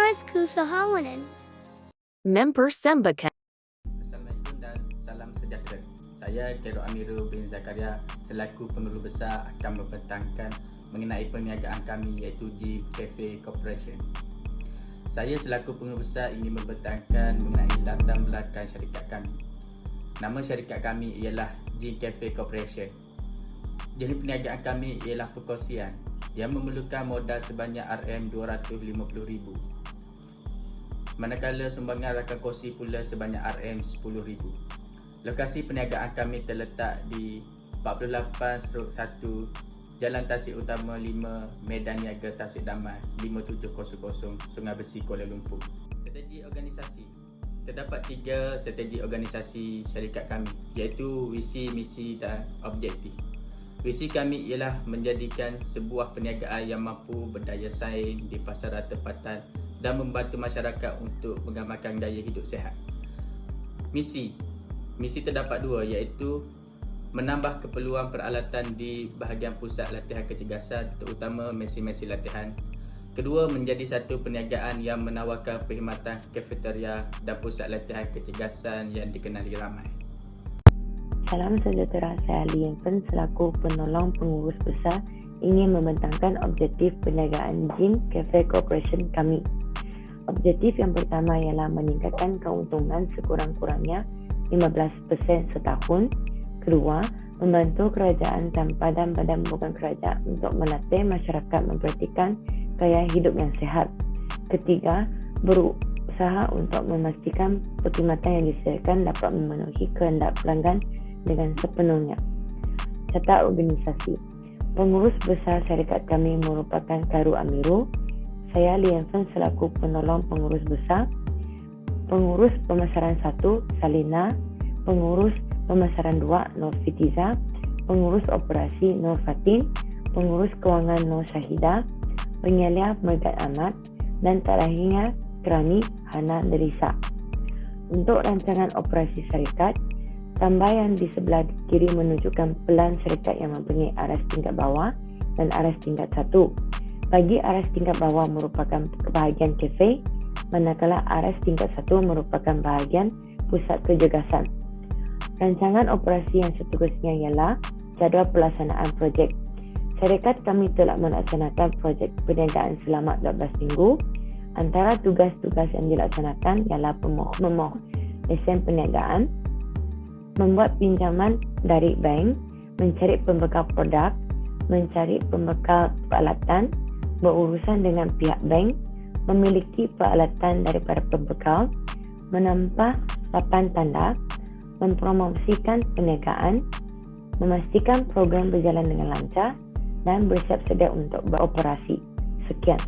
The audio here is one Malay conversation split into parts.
Oras Kusahawanan. Member Sembakan. Assalamualaikum dan salam sejahtera. Saya Khairul Amirul bin Zakaria selaku pengurus besar akan membentangkan mengenai perniagaan kami iaitu Jim Cafe Corporation. Saya selaku pengurus besar ingin membentangkan mengenai latar belakang syarikat kami. Nama syarikat kami ialah Jim Cafe Corporation. Jenis perniagaan kami ialah perkongsian yang memerlukan modal sebanyak RM250,000. Manakala sumbangan rakan kongsi pula sebanyak RM10,000. Lokasi perniagaan kami terletak di 48/1 Jalan Tasik Utama 5, Medan Niaga Tasik Damai 5700 Sungai Besi, Kuala Lumpur. Strategi organisasi. Terdapat 3 strategi organisasi syarikat kami iaitu visi, misi dan objektif. Visi kami ialah menjadikan sebuah perniagaan yang mampu berdaya saing di pasaran tempatan dan membantu masyarakat untuk mengamalkan gaya hidup sihat. Misi terdapat 2 iaitu menambah keperluan peralatan di bahagian pusat latihan kecergasan terutama mesin-mesin latihan. Kedua, menjadi satu perniagaan yang menawarkan perkhidmatan kafeteria dan pusat latihan kecergasan yang dikenali ramai. Salam sejahtera, saya Lian Fen selaku penolong pengurus besar ingin membentangkan objektif perniagaan Jim Cafe Corporation kami. Objektif yang pertama ialah meningkatkan keuntungan sekurang-kurangnya 15% setahun. Kedua, membantu kerajaan dan badan-badan bukan kerajaan untuk melatih masyarakat memperhatikan gaya hidup yang sihat. Ketiga, berusaha untuk memastikan perkhidmatan yang disediakan dapat memenuhi kehendak pelanggan dengan sepenuhnya. Catat organisasi. Pengurus besar syarikat kami merupakan Khairul Amirul. Saya Lian Fen selaku penolong pengurus besar. Pengurus pemasaran 1 Salina, pengurus pemasaran 2 Nur Fitiza, pengurus operasi Nur Fatin, pengurus kewangan Nur Syahida, penyelia Megat Ahmad dan terakhirnya Kerani Hana Derisa. Untuk rancangan operasi syarikat, tambahan di sebelah kiri menunjukkan pelan syarikat yang mempunyai aras tingkat bawah dan aras tingkat 1. Bagi aras tingkat bawah merupakan bahagian kafe, manakala aras tingkat 1 merupakan bahagian pusat kecergasan. Rancangan operasi yang seterusnya ialah jadual pelaksanaan projek. Syarikat kami telah melaksanakan projek perniagaan selama 12 minggu. Antara tugas-tugas yang dilaksanakan ialah memohon lesen perniagaan, membuat pinjaman dari bank, mencari pembekal produk, mencari pembekal peralatan, berurusan dengan pihak bank, memiliki peralatan daripada pembekal, menambah papan tanda, mempromosikan perniagaan, memastikan program berjalan dengan lancar dan bersiap sedia untuk beroperasi. Sekian.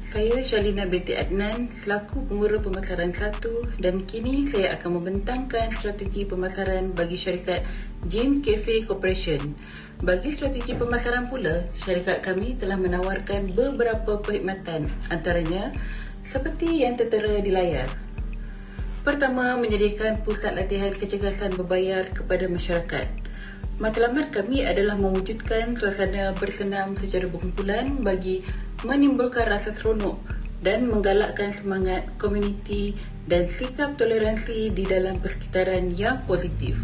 Saya Shalina binti Adnan selaku pengurus pemasaran 1 dan kini saya akan membentangkan strategi pemasaran bagi syarikat Jim Cafe Corporation. Bagi strategi pemasaran pula, syarikat kami telah menawarkan beberapa perkhidmatan antaranya seperti yang tertera di layar. Pertama, menyediakan pusat latihan kecergasan berbayar kepada masyarakat. Matlamat kami adalah mewujudkan suasana bersenam secara berkumpulan bagi menimbulkan rasa seronok dan menggalakkan semangat komuniti dan sikap toleransi di dalam persekitaran yang positif.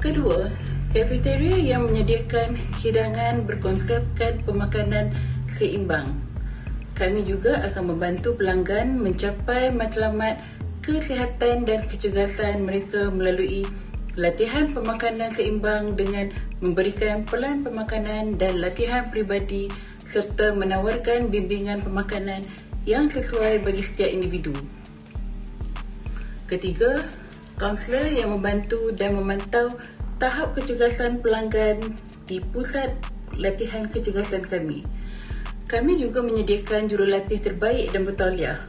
Kedua, kafeteria yang menyediakan hidangan berkonsepkan pemakanan seimbang. Kami juga akan membantu pelanggan mencapai matlamat kesihatan dan kecergasan mereka melalui latihan pemakanan seimbang dengan memberikan pelan pemakanan dan latihan peribadi serta menawarkan bimbingan pemakanan yang sesuai bagi setiap individu. Ketiga, kaunselor yang membantu dan memantau tahap kecergasan pelanggan di pusat latihan kecergasan kami. Kami juga menyediakan jurulatih terbaik dan bertauliah.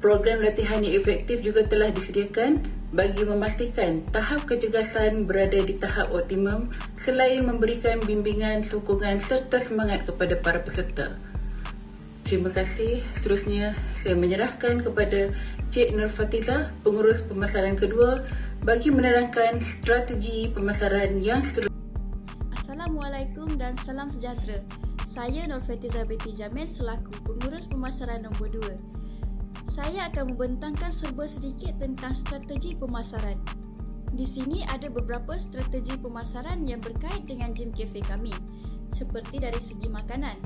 Program latihan yang efektif juga telah disediakan bagi memastikan tahap kecergasan berada di tahap optimum selain memberikan bimbingan, sokongan serta semangat kepada para peserta. Terima kasih. Seterusnya, saya menyerahkan kepada Cik Nur Fatiza, pengurus pemasaran kedua bagi menerangkan strategi pemasaran yang seterusnya. Assalamualaikum dan salam sejahtera. Saya Nurfetiza binti Jamil selaku pengurus pemasaran nombor 2. Saya akan membentangkan serba sedikit tentang strategi pemasaran. Di sini ada beberapa strategi pemasaran yang berkait dengan gym cafe kami, seperti dari segi makanan.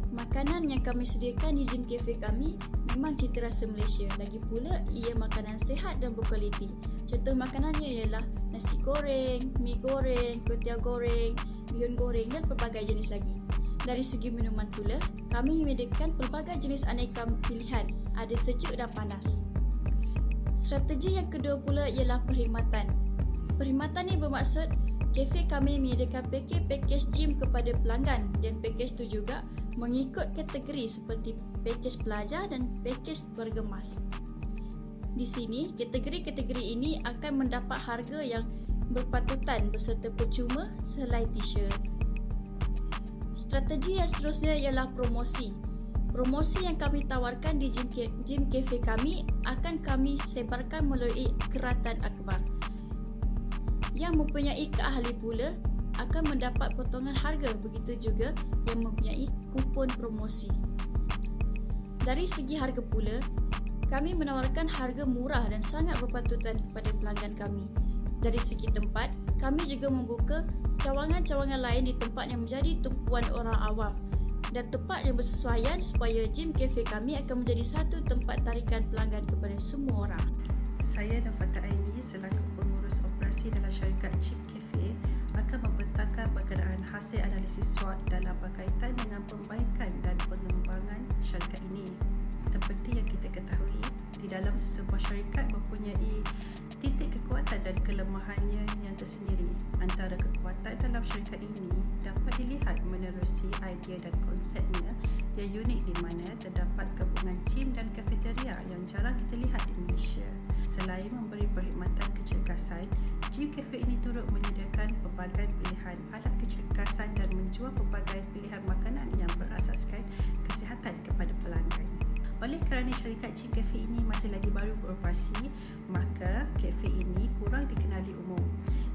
Makanan yang kami sediakan di gym cafe kami memang cita rasa Malaysia. Lagi pula ia makanan sihat dan berkualiti. Contoh makanannya ialah nasi goreng, mi goreng, kuih goreng, bihun goreng dan pelbagai jenis lagi. Dari segi minuman pula, kami menyediakan pelbagai jenis aneka pilihan, ada sejuk dan panas. Strategi yang kedua pula ialah perkhidmatan. Perkhidmatan ini bermaksud kafe kami menyediakan pakej gym kepada pelanggan dan pakej itu juga mengikut kategori seperti pakej pelajar dan pakej bergemas. Di sini, kategori-kategori ini akan mendapat harga yang berpatutan beserta percuma selai t-shirt. Strategi yang seterusnya ialah promosi. Promosi yang kami tawarkan di gym cafe kami akan kami sebarkan melalui keratan akbar. Yang mempunyai keahli pula akan mendapat potongan harga, begitu juga yang mempunyai kupon promosi. Dari segi harga pula, kami menawarkan harga murah dan sangat berpatutan kepada pelanggan kami. Dari segi tempat, kami juga membuka cawangan-cawangan lain di tempat yang menjadi tumpuan orang awam dan tempat yang bersesuaian supaya gym cafe kami akan menjadi satu tempat tarikan pelanggan kepada semua orang. Saya Nafata Aini selaku pengurus operasi dalam syarikat Gym Cafe akan membentangkan berkenaan hasil analisis SWOT dalam berkaitan dengan perbaikan dan pengembangan syarikat ini. Seperti yang kita ketahui, di dalam sesebuah syarikat mempunyai titik kekuatan dan kelemahannya yang tersendiri. Antara kekuatan dalam syarikat ini dapat dilihat menerusi idea dan konsepnya yang unik di mana terdapat gabungan gym dan kafeteria yang jarang kita lihat di Malaysia. Selain memberi perkhidmatan kecergasan, gym cafe ini turut menyediakan pelbagai pilihan alat kecergasan dan menjual pelbagai pilihan makanan yang berasaskan kesihatan kepada pelanggan. Oleh kerana syarikat gym cafe ini masih lagi baru beroperasi, maka kafe ini kurang dikenali umum.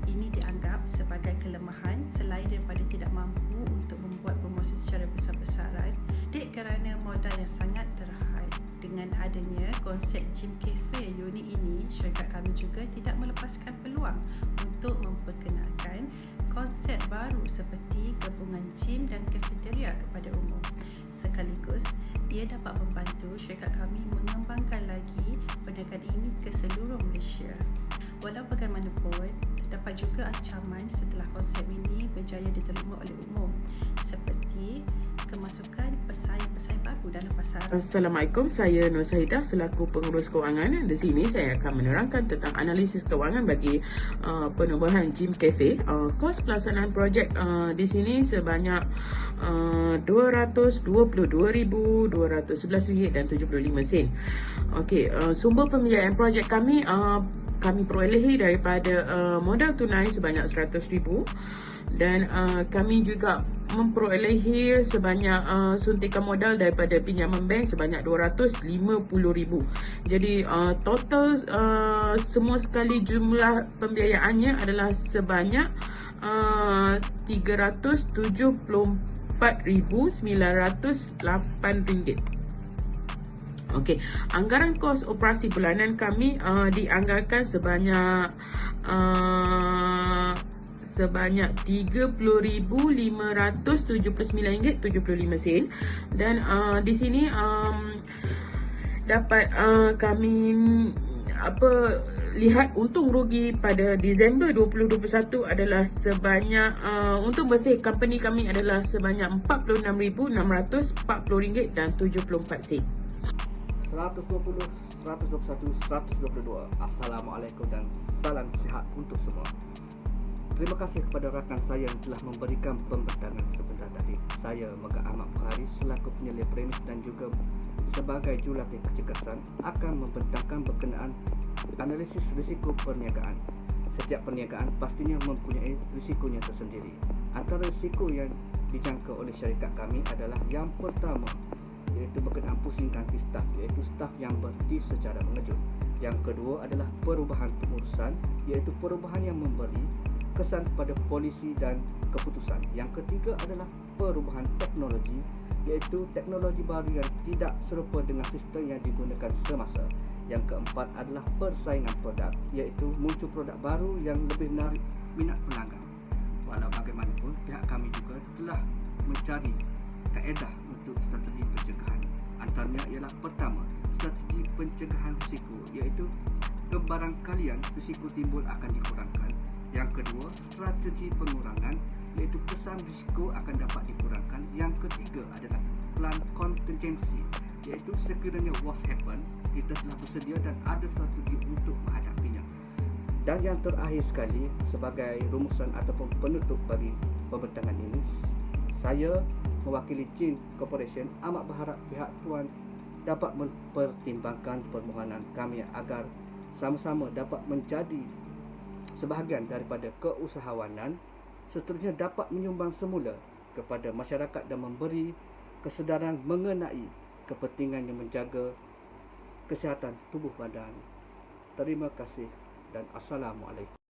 Ini dianggap sebagai kelemahan selain daripada tidak mampu untuk membuat promosi secara besar-besaran kerana modal yang sangat terhad. Dengan adanya konsep gym cafe yang unik ini, syarikat kami juga tidak melepaskan peluang untuk memperkenalkan konsep baru seperti gabungan gym dan kafeteria kepada umum. Sekaligus, ia dapat membantu syarikat kami mengembangkan lagi perniagaan ini ke seluruh Malaysia. Walau bagaimanapun, terdapat juga ancaman setelah konsep ini berjaya diterima oleh umum, seperti kemasukan pesaing-pesaing baru dalam pasaran. Assalamualaikum, saya Nur Sahidah selaku pengurus kewangan. Di sini saya akan menerangkan tentang analisis kewangan bagi penubuhan gym cafe. Kos pelaksanaan projek di sini sebanyak RM222,211.75. Okey, sumber pembiayaan projek kami perolehi daripada modal tunai sebanyak RM100,000 dan kami juga memperolehi sebanyak suntikan modal daripada pinjaman bank sebanyak RM250,000. Jadi total semua sekali jumlah pembiayaannya adalah sebanyak RM374,908. Okey, anggaran kos operasi bulanan kami dianggarkan sebanyak RM30,579.75 dan di sini dapat kami lihat untung rugi pada Disember 2021 adalah sebanyak untung bersih company kami adalah sebanyak RM46,640.74. 120, 121, 122. Assalamualaikum dan salam sihat untuk semua. Terima kasih kepada rakan saya yang telah memberikan pembentangan sebentar tadi. Saya Megah Ahmad Bukhari selaku penyelidik premis dan juga sebagai jurulatih kecergasan akan membentangkan berkenaan analisis risiko perniagaan. Setiap perniagaan pastinya mempunyai risikonya tersendiri. Antara risiko yang dijangka oleh syarikat kami adalah yang pertama, iaitu berkenaan pusing ganti staf, iaitu staf yang berhenti secara mengejut. Yang kedua adalah perubahan pengurusan, iaitu perubahan yang memberi kesan kepada polisi dan keputusan. Yang ketiga adalah perubahan teknologi, iaitu teknologi baru yang tidak serupa dengan sistem yang digunakan semasa. Yang keempat adalah persaingan produk, iaitu muncul produk baru yang lebih menarik minat pelanggan. Walau bagaimanapun, pihak kami juga telah mencari kaedah untuk strategi pencegahan. Antaranya ialah pertama, strategi pencegahan risiko, iaitu kebarangkalian risiko timbul akan dikurangkan. Yang kedua, strategi pengurangan, iaitu kesan risiko akan dapat dikurangkan. Yang ketiga adalah plan contingency, iaitu sekiranya worst happen, kita telah bersedia dan ada strategi untuk menghadapinya. Dan yang terakhir sekali, sebagai rumusan ataupun penutup bagi pembentangan ini, saya mewakili Jin Corporation amat berharap pihak tuan dapat mempertimbangkan permohonan kami agar sama-sama dapat menjadi sebahagian daripada keusahawanan, seterusnya dapat menyumbang semula kepada masyarakat dan memberi kesedaran mengenai kepentingannya menjaga kesihatan tubuh badan. Terima kasih dan Assalamualaikum.